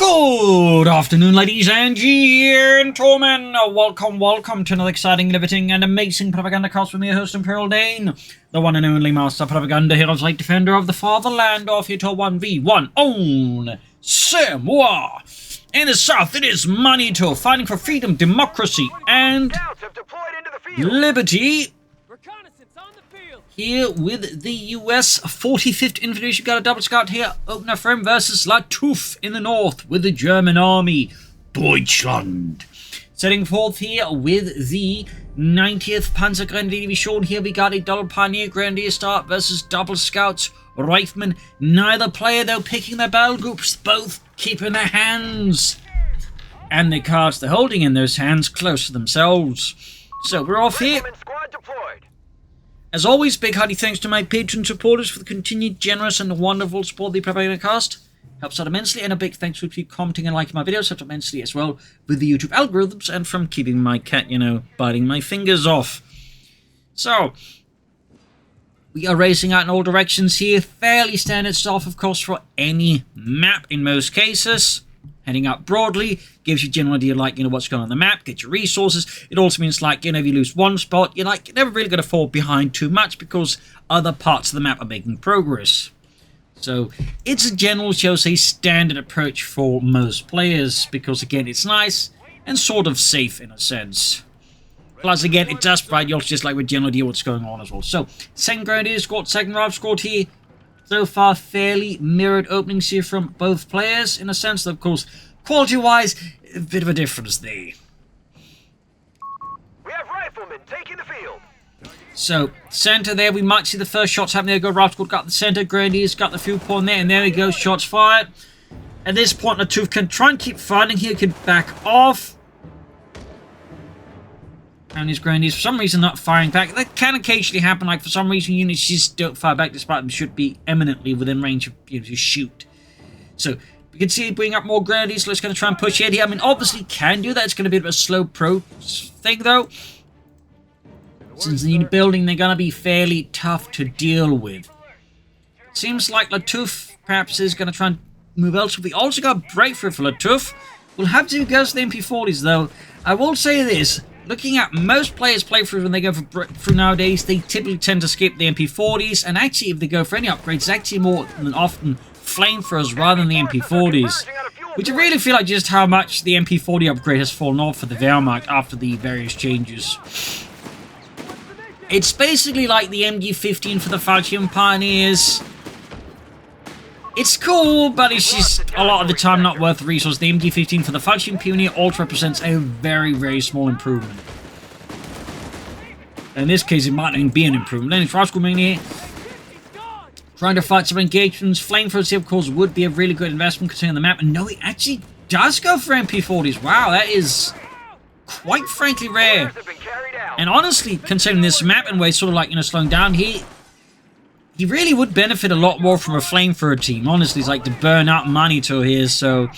Good afternoon, ladies and gentlemen. Welcome to another exciting, riveting, and amazing Propagandacast with me, your host, Imperial Dane, the one and only Master Propaganda Heroes, like defender of the fatherland, off here to 1v1 on Samoa. In the south, it is Manitou, fighting for freedom, democracy, and liberty. Here with the US 45th Infantry, you've got a double scout here, opener for him versus Lattouf in the north with the German army, Deutschland. Setting forth here with the 90th Panzer Grenadier Division. Here we got a double Pioneer Grenadier start versus double scouts, Riflemen. Neither player though picking their battle groups, both keeping their hands and the cards they're holding in those hands close to themselves. So we're off here. As always, big hearty thanks to my Patreon supporters for the continued generous and wonderful support of the Propagandacast. Helps out immensely, and a big thanks to you commenting and liking my videos. Helps immensely as well with the YouTube algorithms and from keeping my cat, biting my fingers off. So, we are racing out in all directions here. Fairly standard stuff, of course, for any map in most cases. Heading up broadly gives you a general idea what's going on the map, get your resources. It also means if you lose one spot, you're never really going to fall behind too much because other parts of the map are making progress. So it's a general, shall we say, standard approach for most players because, again, it's nice and sort of safe in a sense. Plus, again, it does provide you also just with general idea what's going on as well. So, second Grenadier squad, second Rive squad here. So far, fairly mirrored openings here from both players, in a sense that, of course, quality-wise, a bit of a difference there. We have riflemen taking the field. So, center there, we might see the first shots happening. There we go, Rive squad got the center, Grenadiers got the fuel point there, and there we go, shots fired. At this point, Lattouf can try and keep fighting here, can back off. And his Grenadiers, for some reason, not firing back. That can occasionally happen. For some reason, units just don't fire back, despite them should be eminently within range of to shoot. So, we can see it bring up more Grenadiers. Let's going to try and push ahead here. Obviously, can do that. It's going to be a bit of a slow pro thing, though. Since the unit building, they're going to be fairly tough to deal with. Seems like Lattouf, perhaps, is going to try and move elsewhere. We also got a breakthrough for Lattouf. We'll have to go to the MP40s, though. I will say this. Looking at most players' playthroughs when they go for breakthrough nowadays, they typically tend to skip the MP40s, and actually, if they go for any upgrades, it's actually more than often flamethrowers rather than the MP40s. Which I really feel like just how much the MP40 upgrade has fallen off for the Wehrmacht after the various changes. It's basically like the MG15 for the Fallschirm Pioneers. It's cool, but it's just a lot of the time not worth the resource. The MG15 for the Fallschirm Pioneer also represents a very, very small improvement. In this case, it might not even be an improvement. Then it's Rascal Mania trying to fight some engagements. Flamethrowers here, of course, would be a really good investment considering the map. And no, he actually does go for MP40s. Wow, that is quite frankly rare. And honestly, considering this map and way sort of slowing down, he really would benefit a lot more from a flamethrower team. Honestly, it's to burn out Manitou here, so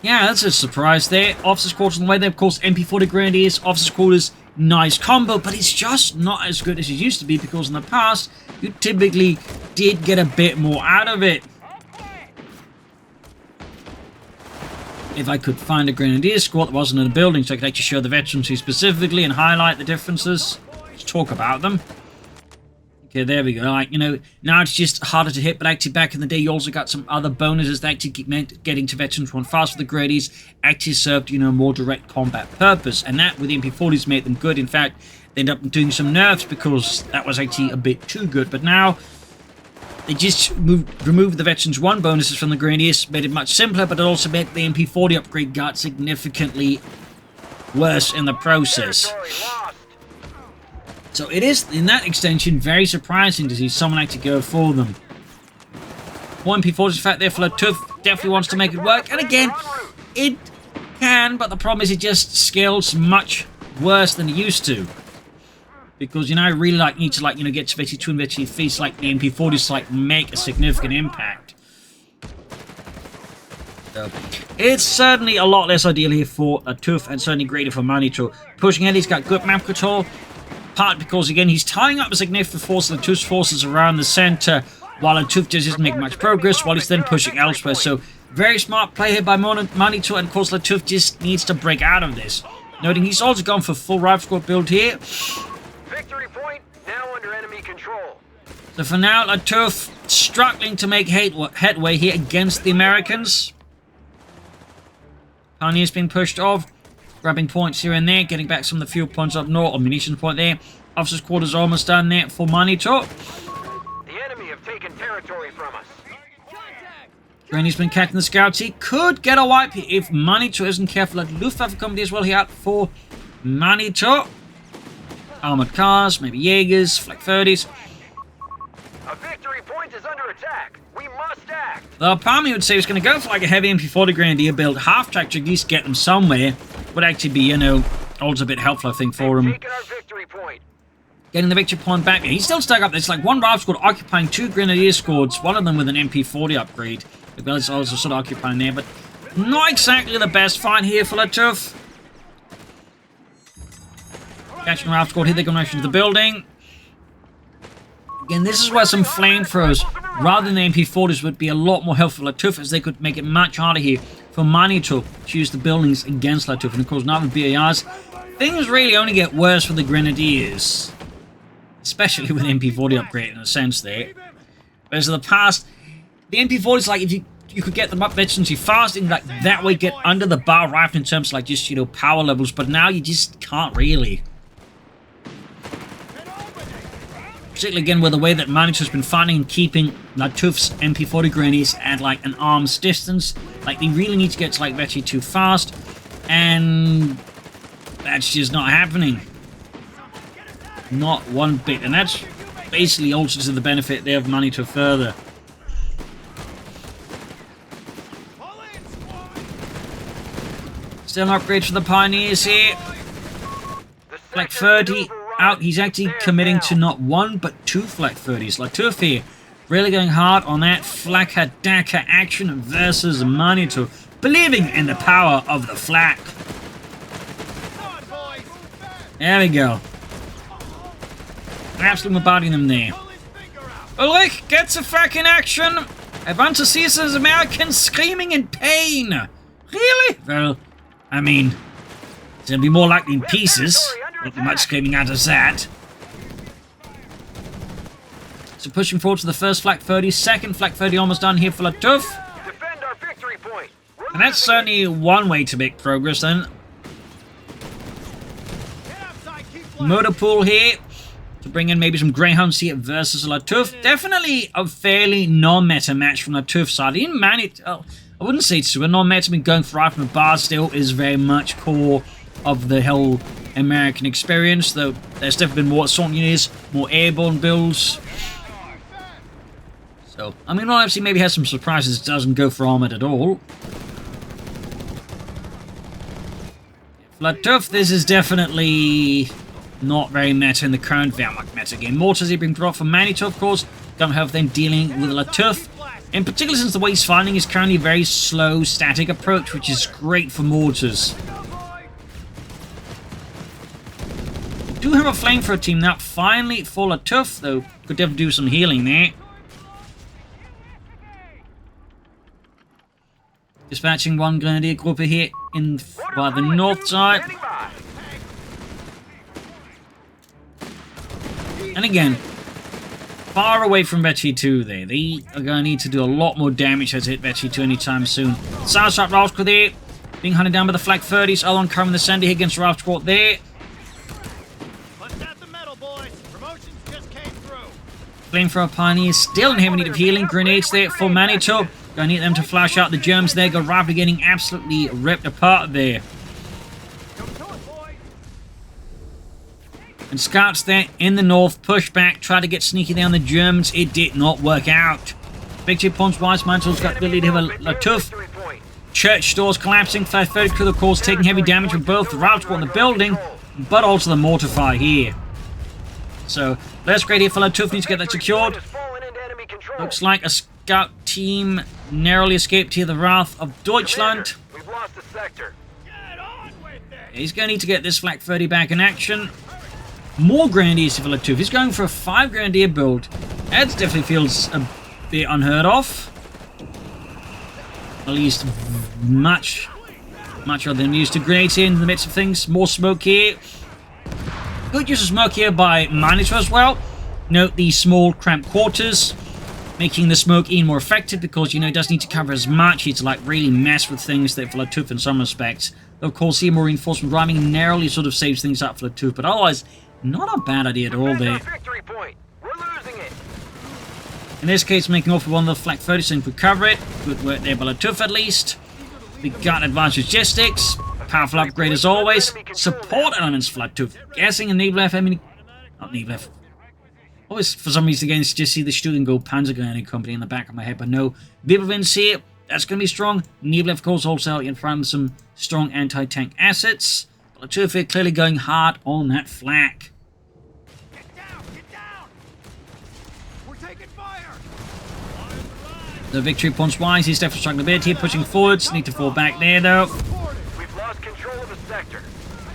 yeah, that's a surprise there. Officers' quarters on the way there, of course, MP40 Grenadiers, officers' quarters, nice combo, but it's just not as good as it used to be because in the past, you typically did get a bit more out of it. If I could find a Grenadier squad that wasn't in a building so I could actually show the veterans here specifically and highlight the differences, let's talk about them. Okay, there we go. Now it's just harder to hit, but actually back in the day, you also got some other bonuses that actually meant getting to veterans run fast with the Grenadiers actually served, more direct combat purpose. And that, with the MP40s, made them good. In fact, they ended up doing some nerfs because that was actually a bit too good. But now, they just removed the veterans run bonuses from the Grenadiers, made it much simpler, but it also made the MP40 upgrade got significantly worse in the process. So it is, in that extension, very surprising to see someone actually go for them. One MP40's fact there for Lattouf definitely wants to make it work. And again, it can, but the problem is it just scales much worse than it used to. Because, I really need to, get to Vetty 2 and Vetty 3 so, the MP40s to, make a significant impact. So, it's certainly a lot less ideal here for Lattouf and certainly greater for Manitou. Pushing ahead, he's got good map control. Part because, again, he's tying up a significant force of Lattouf's forces around the center while Lattouf just doesn't make much progress, while he's then pushing elsewhere. So, very smart play here by Manitou, and of course Lattouf just needs to break out of this. Noting he's also gone for full rifle squad build here. Victory point now under enemy control. So for now, Lattouf struggling to make headway here against the Americans. Pioneers being pushed off, grabbing points here and there, getting back some of the fuel points up north, or munitions point there. Officers' quarters almost done there for Manitou. The enemy have taken territory from us. Granny's been catching the scouts. He could get a wipe here if Manitou isn't careful. At Luftwaffe company as well here out for Manitou. Armored cars, maybe Jaegers, flak 30s. A victory point is under attack. We must act. The part me would say is going to go for like a heavy MP40 Grenadier build, half track to at least get them somewhere. Would actually be, you know, also a bit helpful, I think, for him. Taking our victory point. Getting the victory point back. He's still stuck up there. It's like one rifle squad occupying 2 Grenadier squads, one of them with an MP40 upgrade. The is also sort of occupying there, but not exactly the best fight here for Lattouf. Catching a rifle squad here, they're going right into the building. Again, this is where some flamethrowers, rather than the MP40s, would be a lot more helpful for Lattouf, as they could make it much harder here for Manitou to use the buildings against Lattouf. And of course, now with BARs, things really only get worse for the Grenadiers. Especially with MP40 upgrade in a sense there. Whereas in the past, the MP40s, like, if you could get them up veterancy fast, and like that way get under the bar rifle in terms of like just, you know, power levels, but now you just can't really. Particularly again with the way that Manitou's been finding and keeping Lattouf's MP40 grenadiers at like an arm's distance. Like they really need to get to like veterancy 2 fast, and that's just not happening. Not one bit, and that's basically also to the benefit there of Manitou further. Still an upgrade for the Pioneers here. Flak 30 out. He's actually committing to not 1 but 2 Flak 30s. Lattouf here really going hard on that Flak-a-Daka action versus Manitou, believing in the power of the flak. There we go. Absolutely bombarding them there. Ulrich gets a flak in action. I want to see those Americans screaming in pain. Really? Well, I mean, it's going to be more likely in pieces. Not much screaming out of that. So pushing forward to the first Flak 30. Second Flak 30 almost done here for Lattouf. Defend our victory point. And that's certainly one way to make progress then. Motor pool here to bring in maybe some Greyhounds here versus Lattouf. Definitely a fairly non-meta match from Lattouf's side. He didn't manage... Oh, I wouldn't say it's super non-meta. I mean, going for rifle and bar still is very much core of the whole American experience, though there's definitely been more assault units, more airborne builds. So, I mean, obviously maybe has some surprises. It doesn't go for armored at all. Lattouf, this is definitely not very meta in the current Wehrmacht meta game. Mortars are being dropped from Manitou, of course. Gonna have them dealing with Lattouf. In particular, since the way he's finding is currently a very slow, static approach, which is great for mortars. We do have a flamethrower team now, finally for Lattouf, though could definitely do some healing there. Dispatching one grenadier group here in by the north side. And again, far away from Vechi 2 there. They are going to need to do a lot more damage as they hit Vechi 2 anytime soon. South side Ralph Squad there, being hunted down by the Flak 30s. Alon covering the center here against Ralph Squad there. Flamethrower Pioneers still in heavy need of healing. Grenades there for Manitou. Gonna need them to flash out the germs there. Go rapidly getting absolutely ripped apart there. And scouts there in the north push back, try to get sneaky there on the Germans. It did not work out. Victory points wise, Manitou's got the lead here with Lattouf. Church stores collapsing. 530 crew, of course, taking heavy damage from both the route squad in the building, but also the mortar fire here. So, less great here for Lattouf. Needs to get that secured. Looks like a scout team narrowly escaped here. The Wrath of Deutschland. We've lost the sector. He's going to need to get this Flak 30 back in action. More Grenadiers for Lattouf. He's going for a 5 Grenadier build. That definitely feels a bit unheard of. At least much other than used to grenade in the midst of things. More smoke here. Good use of smoke here by Manitou as well. Note the small cramped quarters, making the smoke even more effective because, you know, it doesn't need to cover as much here to, like, really mess with things that for Lattouf in some respects. Of course, here more reinforcement driving narrowly sort of saves things up for Lattouf, but otherwise, not a bad idea at all there. In this case, making off with one of the flak 30 so we cover it. Good work there by Lattouf at least. We got advanced logistics. Powerful upgrade as always. Support elements for Lattouf. Guessing a Nebelef, I mean... Not Nebelef. Always, for some reason, again, just see the Stuttgart Panzergrenadier company in the back of my head, but no. Bibelvins here, that's going to be strong. Nebelef, of course, also in front of some strong anti-tank assets. But Lattouf here clearly going hard on that flak. Get down! Get down! We're taking fire! The victory points wise, he's definitely struggling a bit here, pushing forwards. Need to fall back there, though. We've lost control of the sector.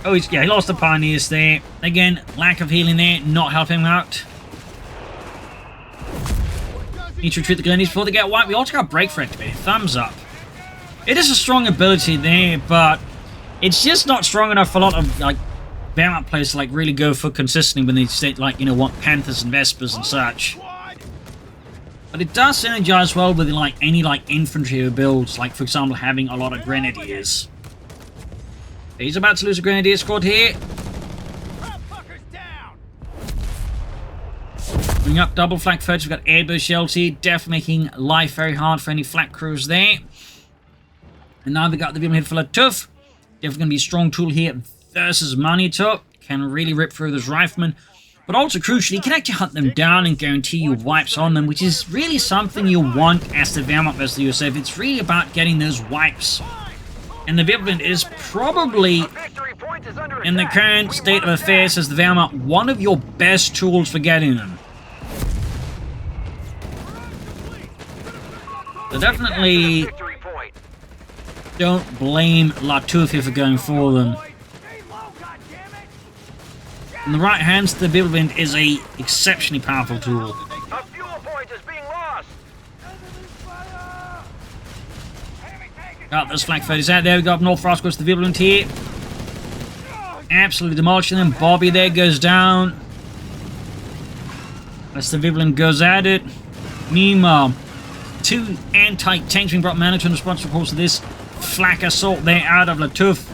Oh, he lost the pioneers there. Again, lack of healing there, not helping him out. Need to retreat the grenadiers before they get wiped. We also got break for activated. Thumbs up. It is a strong ability there, but it's just not strong enough for a lot of, like, Wehrmacht players to, like, really go for consistently when they say, like, you know, want Panthers and Vespers and such. But it does synergize well with, like, any, like, infantry builds, like, for example, having a lot of grenadiers. He's about to lose a grenadier squad here. Bring up double flak 30. We've got airburst shells here, definitely making life very hard for any flak crews there. And now we got the Bibelin hit for Lattouf. Definitely going to be a strong tool here versus Manitou. Can really rip through those riflemen. But also crucially, you can actually hunt them down and guarantee you wipes on them, which is really something you want as the Wehrmacht versus the USF. It's really about getting those wipes. And the Bibelin is probably, in the current state of affairs as the Wehrmacht, one of your best tools for getting them. So definitely don't blame Lattouf here for going for them. On the right hand, the Bibelwind is a exceptionally powerful tool. A fuel point is being lost. Got those flak 30s out there. We got North Frost goes to the Bibelwind here. Absolutely demolishing them. Bobby there goes down. As the Bibelwind goes at it. Meanwhile, two anti-tanks being brought Manitou in response, of course, to this flak assault there out of Lattouf.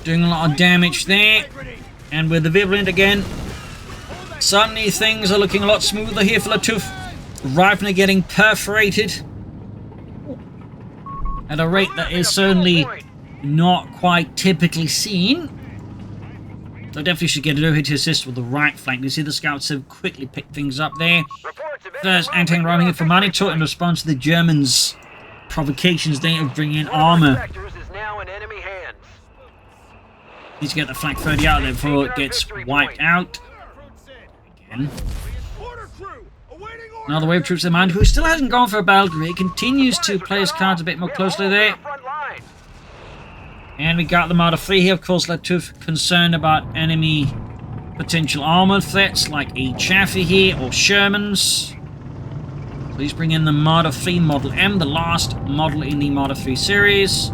Doing a lot of damage there. And with the Bibelwind again, suddenly things are looking a lot smoother here for Lattouf. Rifle getting perforated at a rate that is certainly not quite typically seen. So definitely should get a no-hit to assist with the right flank. You see the scouts have quickly picked things up there. There's anti-tank rifling for Manitou in response to the Germans' provocations there of bringing in armor. Need to get the flak 30 out there before it gets wiped out. Again. Another wave of troops in mind, who still hasn't gone for a battle. He continues to play his cards a bit more closely there. And we got them out of free here. Of course, Lattouf concerned about enemy potential armor threats like a Chaffee here or Shermans. Please bring in the Marder 3 Model M, the last model in the Marder 3 series,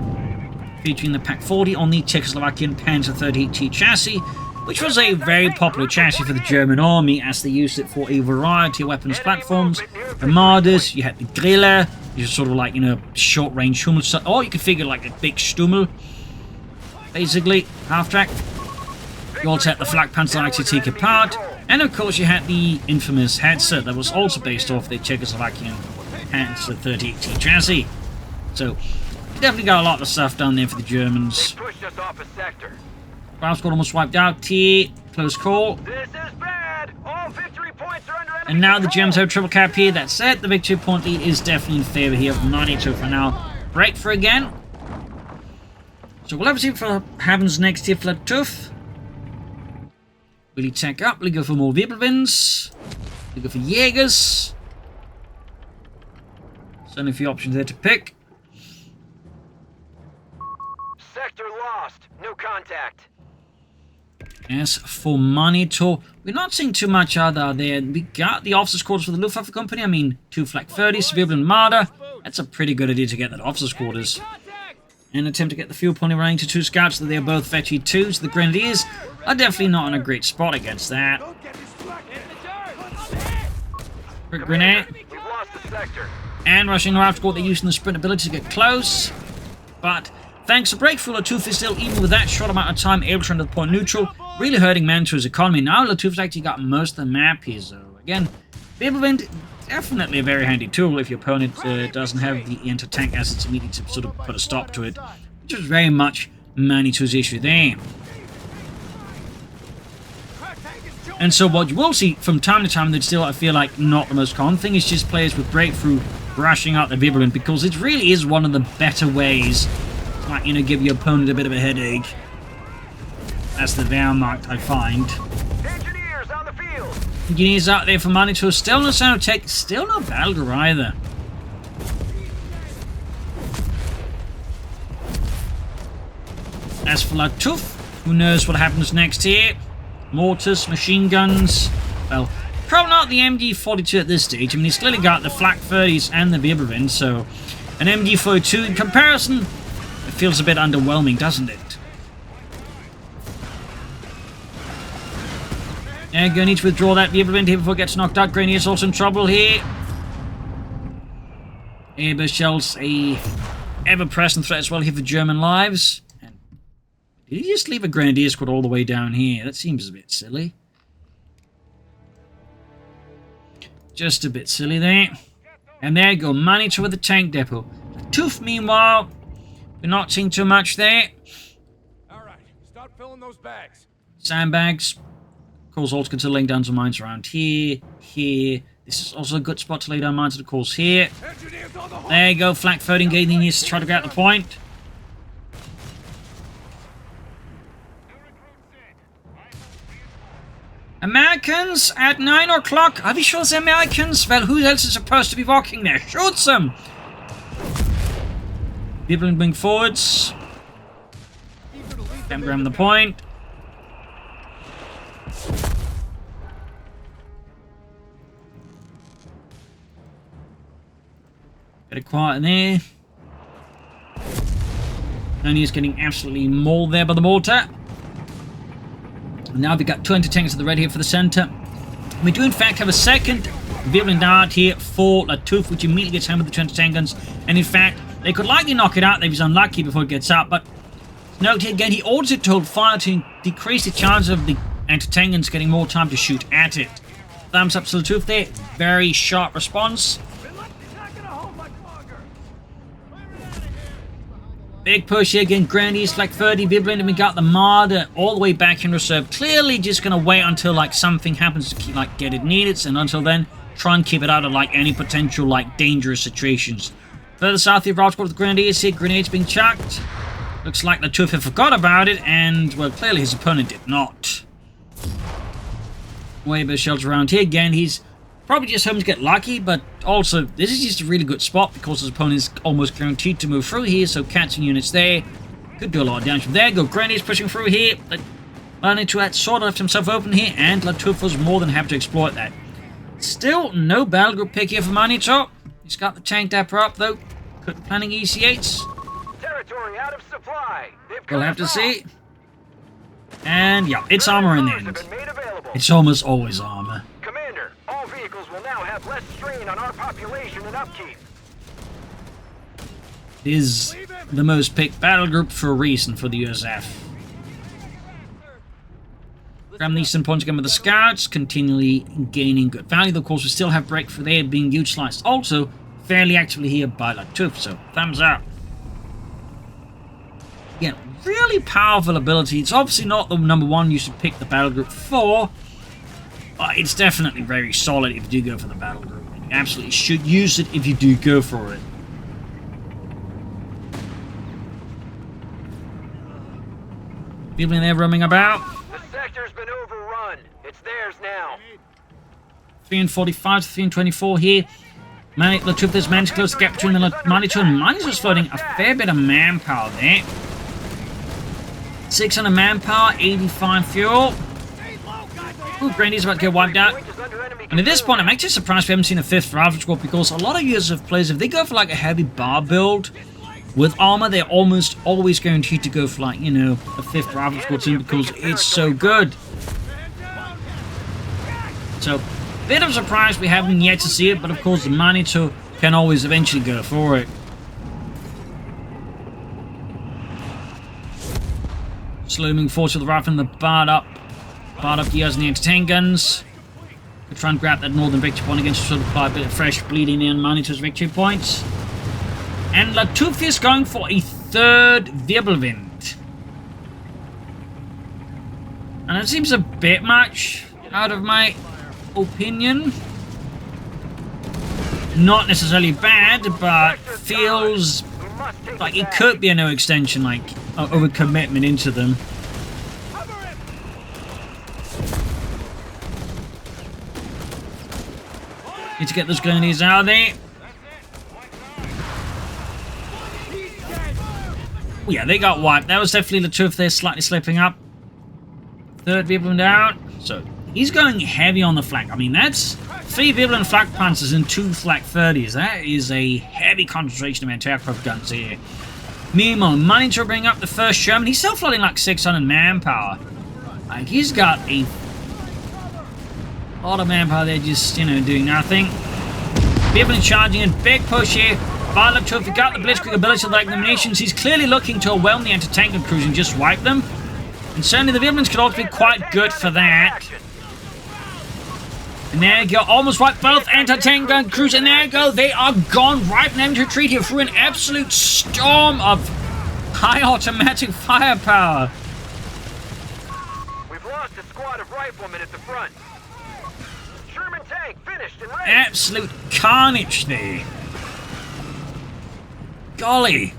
featuring the Pak 40 on the Czechoslovakian Panzer 38T chassis, which was a very popular chassis for the German army as they used it for a variety of weapons platforms. The Marders, you had the Griller, which is sort of like, you know, short-range Hummel, or you could figure like a big Stummel, basically, half-track. You also had the Flak Panzer ICT apart, and of course you had the infamous Hetzer that was also based off the Czechoslovakian Panzer 38T chassis. So, definitely got a lot of stuff down there for the Germans. Ground squad almost wiped out. T, close call. This is bad. All victory points are under enemy And now the control. Germans have a triple cap here. That said, the victory point lead is definitely in favor here of Manitou for now. Break for again. So we'll have to see what happens next here for Lattouf. Will he tech up? Will he go for more Wirbelwinds? Will he go for Jägers? Certainly a few options there to pick. Sector lost. No contact. As for Manitou, we're not seeing too much other there. We got the officers' quarters for the Luftwaffe company. I mean, 2 flak 30s, civilian Marder. That's a pretty good idea to get that officers' quarters. And attempt to get the fuel pony running to 2 scouts, that they are both fetchy 2s. The Grenadiers are definitely not in a great spot against that. Quick grenade. We've lost the sector. And rushing around squad, they're using the sprint ability to get close. But thanks to breakthrough, Lattouf is still, even with that short amount of time, able to run to the point neutral, really hurting Manitou's economy. Now Lattouf's actually got most of the map here, so again, Biblevent, definitely a very handy tool if your opponent doesn't have the anti-tank assets immediately to sort of put a stop to it, which is very much Manitou's issue there. And so what you will see from time to time, that's still, I feel like, not the most common thing, is just players with breakthrough rushing out the Biblevent, because it really is one of the better ways to, like, you know, give your opponent a bit of a headache. That's the Wehrmacht, I find. Engineers on the field. Engineers out there for Manitou, still no sound of tech, still no battle group either. As for Lattouf, who knows what happens next here? Mortars, machine guns. Well, probably not the MG42 at this stage. I mean, he's clearly got the flak 30s and the Biblevent, so an MG42 in comparison, it feels a bit underwhelming, doesn't it? Yeah, gonna need to withdraw that Biblevent here before it gets knocked out. Grenadier's also in trouble here. Air shells, a ever-present threat as well here for German lives. Did he just leave a Grenadier squad all the way down here? That seems a bit silly. Just a bit silly there. And there you go, Manitou with the tank depot. Lattouf, meanwhile, we're not seeing too much there. Alright, start filling those bags. Sandbags. Of course, also consider laying down some mines around here, here. This is also a good spot to lay down mines, of course, here. There you go, flak 13 gaining needs to try to get the point. Americans at 9 o'clock. Are we sure it's Americans? Well, who else is supposed to be walking there? Shoot them! People moving forwards. Can't grab the point. Bit of quiet in there. And he's getting absolutely mauled there by the mortar. Now we've got 2 anti-tanks at the red here for the center. We do in fact have a second Biblevent dart here for Lattouf, which immediately gets hammered with the 2 anti-tank guns. And in fact, they could likely knock it out if he's unlucky before it gets out. But note here again, he orders it to hold fire to decrease the chance of the anti-tank guns getting more time to shoot at it. Thumbs up to Lattouf there. Very sharp response. Big push here again, Grandies, like 30, Biblevent, and we got the Marder all the way back in reserve. Clearly just going to wait until, like, something happens to keep, like, get it needed, and until then, try and keep it out of, like, any potential, like, dangerous situations. Further south, the Route with the Grenadiers here, grenades being chucked. Looks like Lattouf had forgot about it, and, well, clearly his opponent did not. Way shelter around here again, he's probably just hoping to get lucky, but also, this is just a really good spot because his opponent is almost guaranteed to move through here, so catching units there could do a lot of damage from there. Go Grenadiers pushing through here. Manitou had sort of left himself open here, and Lattouf was more than happy to exploit that. Still no battle group pick here for Manitou. He's got the tank dapper up, though. Could be planning EC8s. Territory out of supply. We'll have to see. And yeah, it's armor in the end. It's almost always armor. Commander, all vehicles will now have less strain on our population and upkeep. It is the most picked battle group for a reason for the USF. Grab these some points again with the scouts, continually gaining good value. Of course, we still have breakthrough there being utilized also fairly actively here by Lattouf, so thumbs up. Again, really powerful ability. It's obviously not the number one you should pick the battle group for, but it's definitely very solid if you do go for the battle group. And you absolutely should use it if you do go for it. People in there roaming about. The sector's been overrun. It's theirs now. 3 and 45 to 3 and 24 here. Lattouf has managed to close the gap between the Manitou and Manitou's floating a fair bit of manpower there. 600 manpower, 85 fuel. Ooh, Grandy's about to get wiped out. And at this point, I'm actually surprised we haven't seen a 5th rifle squad, because a lot of USF players, if they go for like a heavy bar build with armor, they're almost always guaranteed to go for like, you know, a 5th rifle squad team because it's so good. So, bit of surprise we haven't yet to see it, but of course the Manitou can always eventually go for it. Slowly moving forward to the rifle and the barred up. Barred up using the anti-tank guns. We'll try and grab that northern victory point against sort of apply a bit of fresh bleeding in Manitou's victory points. And Lattouf is going for a 3rd Wirbelwind. And it seems a bit much, out of my opinion. Not necessarily bad, but feels like it could be a no extension, like overcommitment into them. Need to get those grenades out of there. Oh, yeah, they got wiped. That was definitely Lattouf there, slightly slipping up. 3rd Wirbelwind down. So he's going heavy on the flak. I mean, that's 3 Wirbelwind flak panzers and 2 flak 30s. That is a heavy concentration of anti-aircraft guns here. Meanwhile, Manitou bring up the 1st Sherman. He's still floating like 600 manpower. Like, he's got a lot of manpower there just, you know, doing nothing. Wirbelwind charging in. Big push here. By Lattouf, he got the blitzkrieg ability like the munitions. He's clearly looking to overwhelm the anti-tank and crews and just wipe them. And certainly the Wirbelwinds could also be quite good for that. And there you go, almost wiped both anti-tank gun crews, and there you go, they are gone right from them to retreat here through an absolute storm of high automatic firepower. We've lost a squad of riflemen at the front. Sherman tank finished and ready. Absolute carnage there. Golly.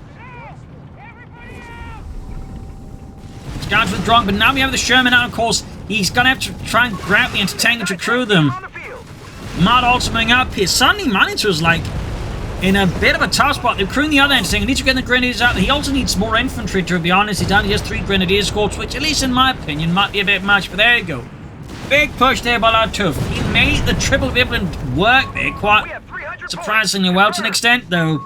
Scouts withdrawn, but now we have the Sherman out, of course. He's going to have to try and grab the anti-tank and to crew them. Mud also moving up here. Suddenly, Manitou's like in a bit of a tough spot. They're crewing the other anti-tank. He needs to get the grenadiers out. He also needs more infantry, to be honest. He only has 3 grenadier squads, which, at least in my opinion, might be a bit much. But there you go. Big push there by Lattouf. He made the triple Wirbelwind work there quite surprisingly well to an extent, though.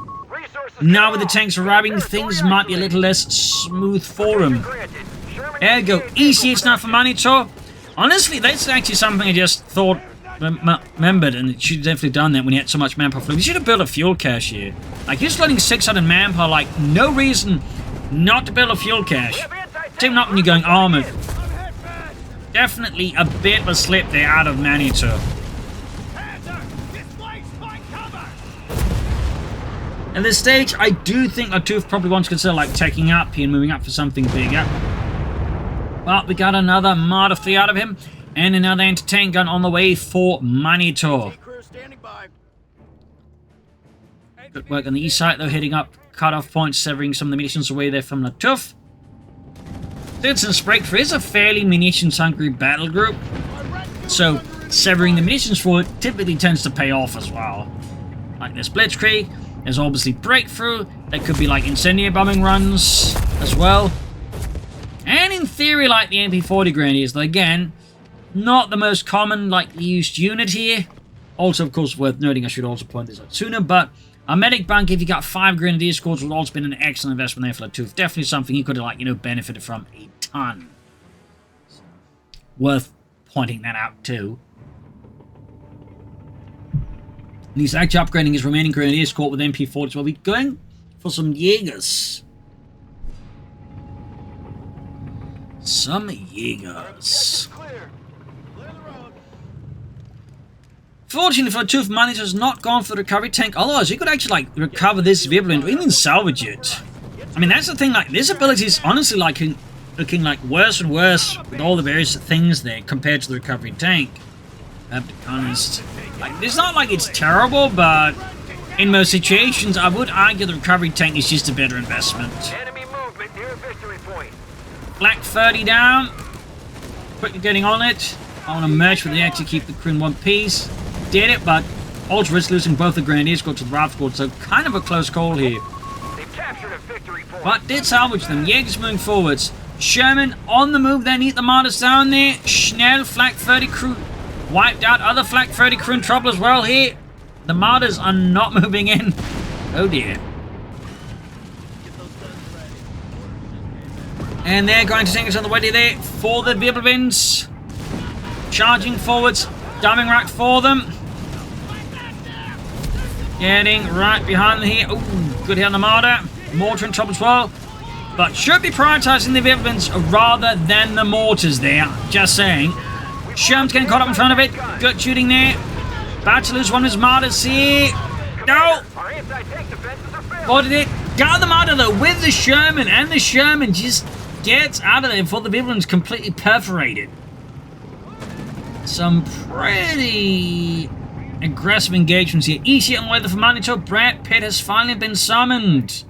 Now with the tanks arriving, things might be a little less smooth for him. There you go. Easy hits now for Manitou. Honestly, that's actually something I just thought, remembered, and it should have definitely done that when he had so much manpower. He should have built a fuel cache here. Like, he's flooding 600 manpower, like, no reason not to build a fuel cache. Same not when you're going armored. Definitely a bit of a slip there out of Manitou. At this stage, I do think Lattouf probably wants to consider, like, taking up here and moving up for something bigger. But we got another Marder 3 out of him, and another anti-tank gun on the way for Manitou. Good work on the east side, though, hitting up cut-off points, severing some of the munitions away there from Lattouf. Citizens Breakthrough is a fairly munitions-hungry battle group, so severing the munitions for it typically tends to pay off as well. Like this Blitzkrieg, there's obviously Breakthrough, there could be like incendiary bombing runs as well. And in theory, like the MP40 Grenadiers, though again, not the most common, like, used unit here. Also, of course, worth noting, I should also point this out sooner, but a medic bank, if you got 5 Grenadier squads, would also been an excellent investment there for Lattouf. Definitely something he could have, like, you know, benefited from a ton. So, worth pointing that out, too. And he's actually upgrading his remaining Grenadier squad with MP40s. Well, we're going for some Jaegers. Some Jaegers. Fortunately for Lattouf, Manitou has not gone for the recovery tank. Otherwise, he could actually, like, recover this Wirbelwind or even salvage it. I mean, that's the thing, like, this ability is honestly, like, looking, like, worse and worse with all the various things there compared to the recovery tank. I have to be honest. Like, it's not like it's terrible, but in most situations, I would argue the recovery tank is just a better investment. Enemy movement near victory point. Black 30 down. Quickly getting on it. I want to merge with the actually keep the crew in one piece. Did it, but ultra risk losing both the Grenadiers squad to the rifle squad, so kind of a close call here. They've captured a victory point. But did salvage them. Jaegers moving forwards. Sherman on the move then, eat the martyrs down there. Schnell, flak 30 crew wiped out. Other flak 30 crew in trouble as well here. The martyrs are not moving in. Oh dear. And they're going to take us on the way there for the Wirbelwinds. Charging forwards. Dumbing rack for them. Getting right behind them here. Ooh, good hit on the martyr. Mortar in trouble as well. But should be prioritising the Wirbelwinds rather than the mortars there. Just saying. Sherman's getting caught up in front of it. Good shooting there. About to lose one of his martyrs here. No! What did it? Got the martyr though with the Sherman. And the Sherman just gets out of there before the Wirbelwinds completely perforated. Some pretty aggressive engagements here. Easy on the weather for Manitou. Brad Pitt has finally been summoned.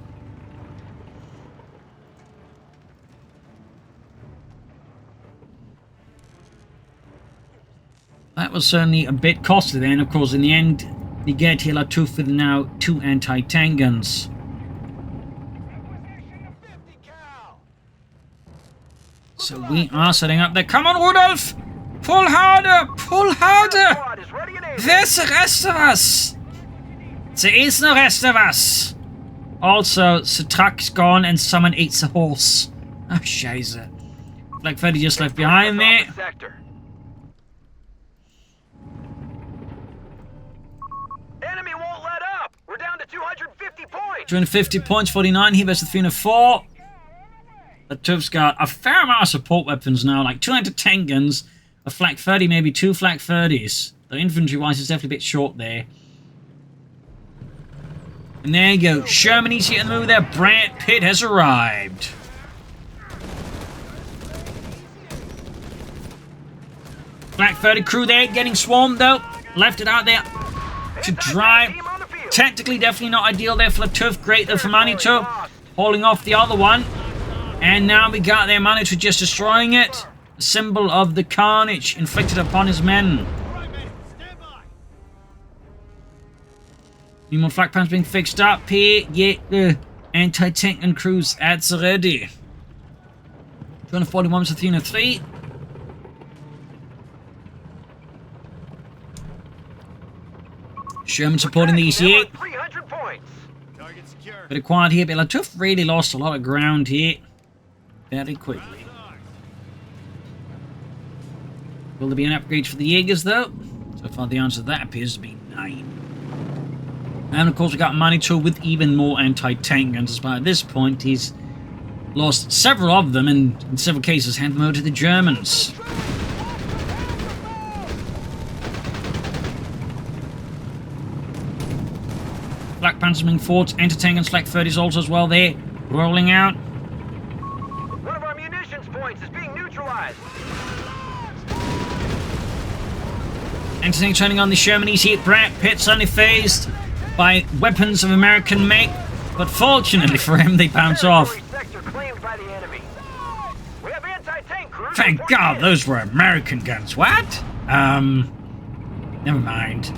That was certainly a bit costly then. Of course, in the end, you get here Lattouf with now 2 anti-tank guns. So we are setting up there. Come on, Rudolf! Pull harder! Pull harder! There's the rest of us! There is no rest of us! Also, the truck's gone and someone ate the horse. Ah, scheiße. Like Freddy just left behind there. Enemy won't let up! We're down to 250 points! 250 points, 49 here versus 304. Lattouf's got a fair amount of support weapons now, like 2 anti-tank guns, a flak 30, maybe 2 flak 30s. The infantry-wise is definitely a bit short there. And there you go. Shermany's here in the move there. Brad Pitt has arrived. Flak 30 crew there getting swarmed though. Left it out there to dry. Tactically definitely not ideal there for Lattouf. Great though for Manitou. Hauling off the other one. And now we got their Manitou just destroying it. A symbol of the carnage inflicted upon his men. Any more flak pans being fixed up here. Yeah, the anti-tank and crews ads are ready. 241 to 303. Sherman supporting the EC8. Bit of quiet here, but Lattouf really lost a lot of ground here. Very quickly. Will there be an upgrade for the Jaegers though? So far the answer to that appears to be 9. And of course we got Manitou with even more anti-tank guns, as by this point he's lost several of them and in several cases handed them over to the Germans. Black Panthers being fought, anti-tank and flak 30s also as well there, rolling out. One of our munitions points is being neutralized. Anti-tank turning on the Shermany's here. Brad Pitt suddenly phased by weapons of American make, but fortunately for him they bounce off. Thank God those were American guns. What? Never mind.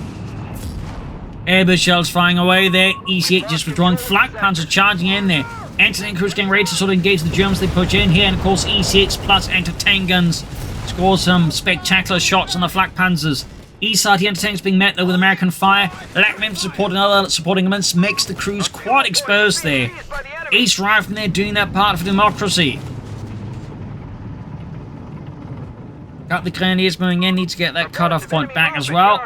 Airbus shells flying away there. EC8 just withdrawing. Flak Panzer charging in there. Anti-tank crews getting ready to sort of engage the Germans they push in here. And of course EC8s plus anti-tank guns score some spectacular shots on the Flak Panzers. East side, the anti-tanks being met though with American fire. Lack of support and other supporting elements makes the crews quite exposed there. East Riflemen there doing their part for democracy. Got the Grenadiers moving in, need to get that cut-off point back as well.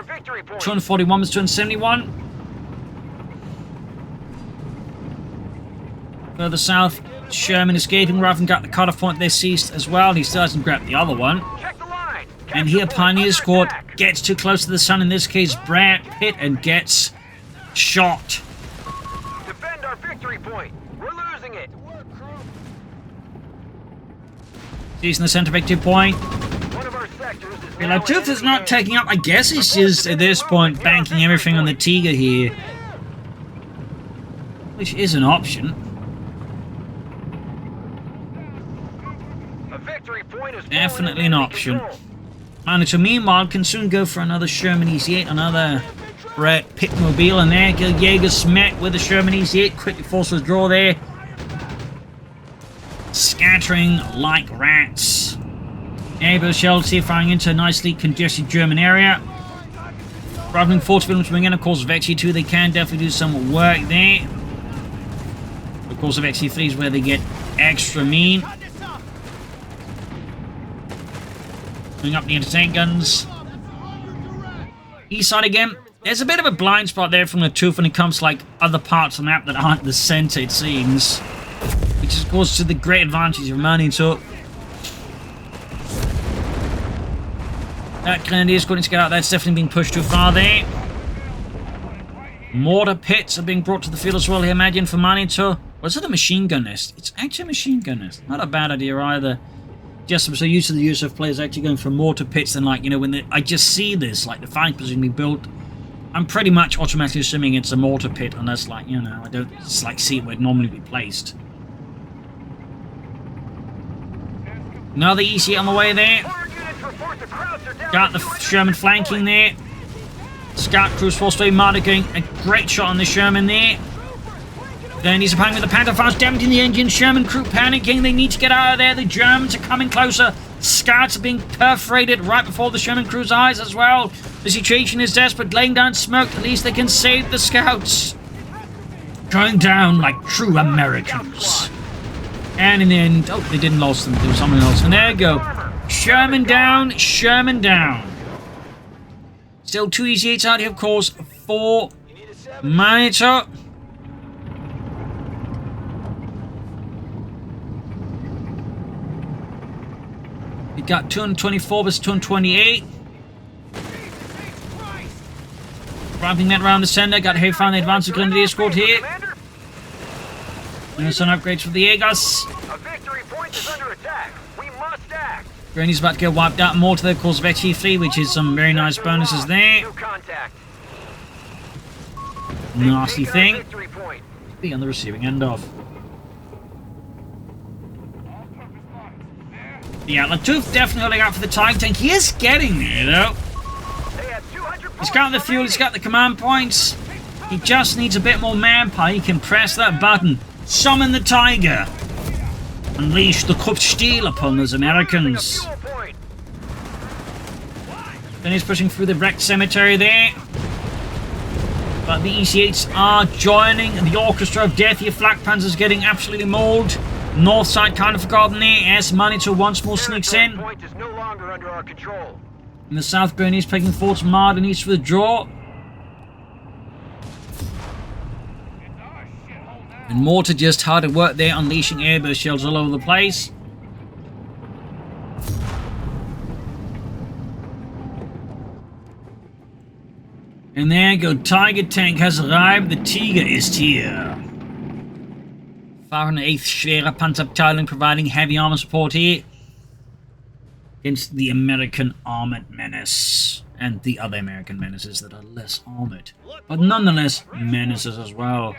241 was 271. Further south, Sherman escaping. Riflemen got the cut-off point there seized as well. He still hasn't grabbed the other one. And here Pioneer Squad gets too close to the sun, in this case Brad Pitt, and gets shot. Defend our victory point. We're losing it. Seizing the center victory point. Lattouf is not taking up. I guess he's just at this point banking everything on the Tiger here, which is an option. A victory point is definitely an option. Manitou meanwhile can soon go for another Sherman EC8, another Brad Pitt mobile, and there go Jaeger Smet with the Sherman EC8. Quickly force withdraw there. scattering like rats. Airburst shells here firing into a nicely congested German area. Traveling force field coming in, of course, Vexy 2, they can definitely do some work there. Of course, Vexy 3 is where they get extra mean. Going up the anti-tank guns. East side again. There's a bit of a blind spot there from Lattouf when it comes to like other parts of the map that aren't the center, it seems. Which is, of course, to the great advantage of Manitou. That Grenadier's going to get out. That's definitely being pushed too far there. Mortar pits are being brought to the field as well here, imagine, for Manitou. Or is it a machine gun nest? It's actually a machine gun nest. Not a bad idea either. Just I'm so used to the USF players actually going for mortar pits, and like, you know, when I just see this, like the fighting position being built, I'm pretty much automatically assuming it's a mortar pit, unless, like, you know, I don't just like see it where it normally be placed. Another EC on the way there. Got the Sherman flanking there. Scout Cruise Force Way Marder getting a great shot on the Sherman there. Then he's applying with the Panther Fast, damaging the engine. Sherman crew panicking. They need to get out of there. The Germans are coming closer. Scouts are being perforated right before the Sherman crew's eyes as well. The situation is desperate. Laying down smoke. At least they can save the Scouts. Going down like true Americans. And in the end, oh, they didn't lose them. There was someone else. And there you go. Sherman down. Sherman down. Still 2 EC8s out here, of course, for Manitou. We got 224 versus 228. Ramping that around the center. Got heavy fire on the advanced Grenadier squad here. And some upgrades for the Aegis. A victory point is under attack. We must act. Granny's about to get wiped out. More to the course of HE3, which is some very nice bonuses there. Nasty thing. Be on the receiving end of. Yeah, Lattouf definitely holding out for the Tiger tank. He is getting there, though. He's got the fuel, he's got the command points. He just needs a bit more manpower. He can press that button. Summon the Tiger. Unleash the Coh3 steel upon those Americans. Then he's pushing through the wrecked cemetery there. But the EC8s are joining the orchestra of death here. Flak Panzer's getting absolutely mauled. North side kind of forgotten there as Manitou once more sneaks in. And the South Bernese taking Forts Mard and needs to withdraw. And Mortar just hard at work there, unleashing airburst shells all over the place. And there you go, Tiger tank has arrived, the Tiger is here. 508th Schwere Panzerabteilung providing heavy armor support here against the American armored menace and the other American menaces that are less armored, but nonetheless menaces as well.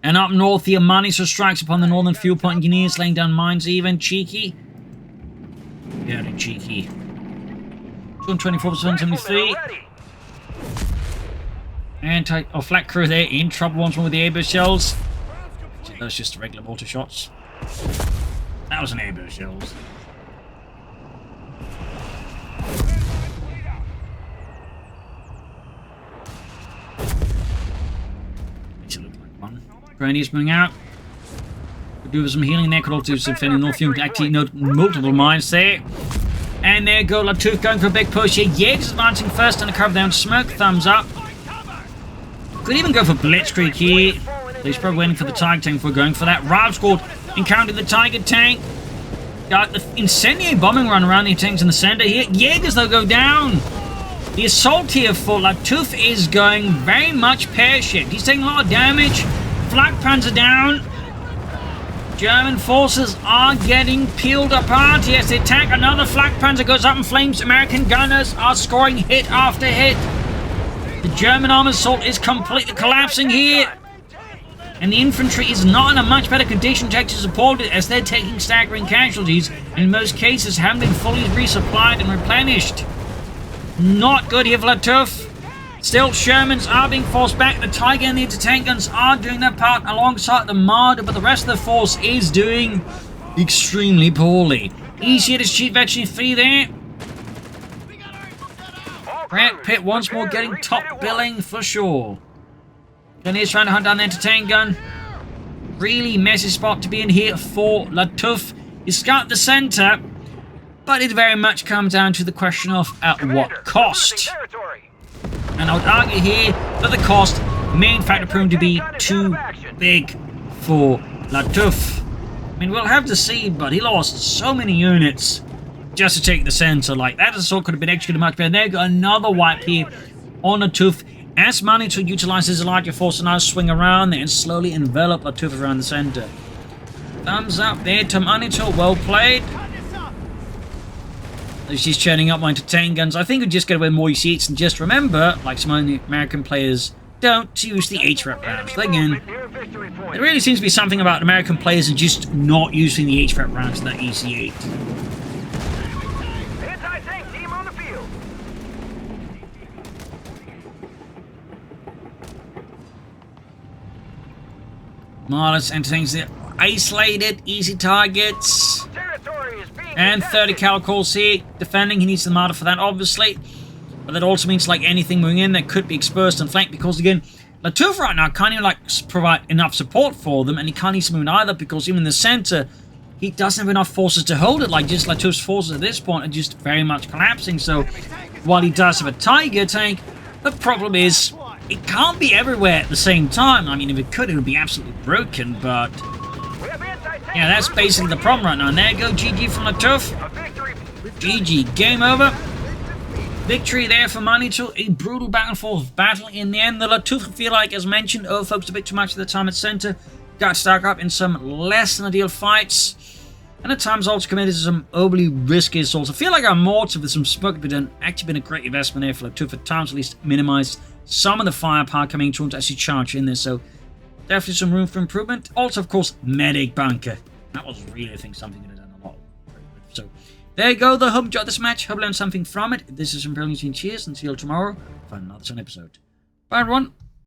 And up north here, Manitou strikes upon the northern fuel point engineers, laying down mines even. Cheeky. Very cheeky. 224 to 173. Flak crew there in trouble once more with the airburst shells. That's just regular mortar shots. That was an airburst shells. Makes it look like one. Granny's moving out. Could do some healing there. Could also do some defending North Fume. Actually, no, multiple mines there. And there go Lattouf going for a big push here. Yates advancing first on the cover down. Smoke, thumbs up. Could even go for Blitzkrieg here. He's probably waiting for the Tiger tank before going for that. Rav squad encountered the Tiger tank. Got the incendiary bombing run around the tanks in the center here. Jaegers, though, go down. The assault here for Lattouf is going very much pear-shaped. He's taking a lot of damage. Flak Panzer down. German forces are getting peeled apart. Yes, they attack. Another Flak Panzer goes up in flames. American gunners are scoring hit after hit. The German armor assault is completely collapsing here. And the infantry is not in a much better condition to actually support it, as they're taking staggering casualties, and in most cases haven't been fully resupplied and replenished. Not good here for Lattouf. Still, Shermans are being forced back. The Tiger and the anti-tank guns are doing their part alongside the Marder, but the rest of the force is doing extremely poorly. Easier to cheat veteran fee there. Grant Pitt once more getting top billing for sure. He's trying to hunt down the entertain gun. Really messy spot to be in here for Lattouf. He's got the center, but it very much comes down to the question of at what cost. And I would argue here that the cost may in fact prove to be too big for Lattouf. I mean, we'll have to see, but he lost so many units just to take the center. Like, that assault could have been executed much better. There got another wipe here on Lattouf as Manitou utilizes a larger force to now swing around there and slowly envelop Lattouf around the center. Thumbs up there to Manitou. Well played. She's churning up my entertain guns. I think we'll just get away with more UC8s, and just remember, like some other American players, don't use the HREP rounds. But again, there really seems to be something about American players and just not using the HREP rounds in that EC8. Anti-tank team on the field. Marlis entertains the isolated, easy targets. And 30 cal calls here. Defending, he needs the Martyr for that, obviously. But that also means, like, anything moving in that could be exposed and flanked, because, again, Lattouf right now can't even, like, provide enough support for them, and he can't easily move either, because even in the center, he doesn't have enough forces to hold it. Like, just Lattouf's forces at this point are just very much collapsing. So, while he does have a Tiger tank, the problem is, it can't be everywhere at the same time. I mean, if it could, it would be absolutely broken, but yeah, that's basically the problem right now. And there you go, GG from Lattouf. GG, game over. Victory there for Manitou. A brutal back and forth battle in the end. The Lattouf, I feel like, as mentioned, overfocused a bit too much of the time at center. Got stuck up in some less than ideal fights. And at times also committed to some overly risky assaults. I feel like our mortar with some smoke but actually been a great investment there for Lattouf. At times at least minimized some of the firepower coming to him to actually charge in there. So definitely some room for improvement. Also, of course, medic bunker. That was really, I think, something that I've done a lot with. So there you go. I hope you enjoyed this match. Hope you learned something from it. This is Imperial News. Cheers and see you all tomorrow for another episode. Bye, everyone.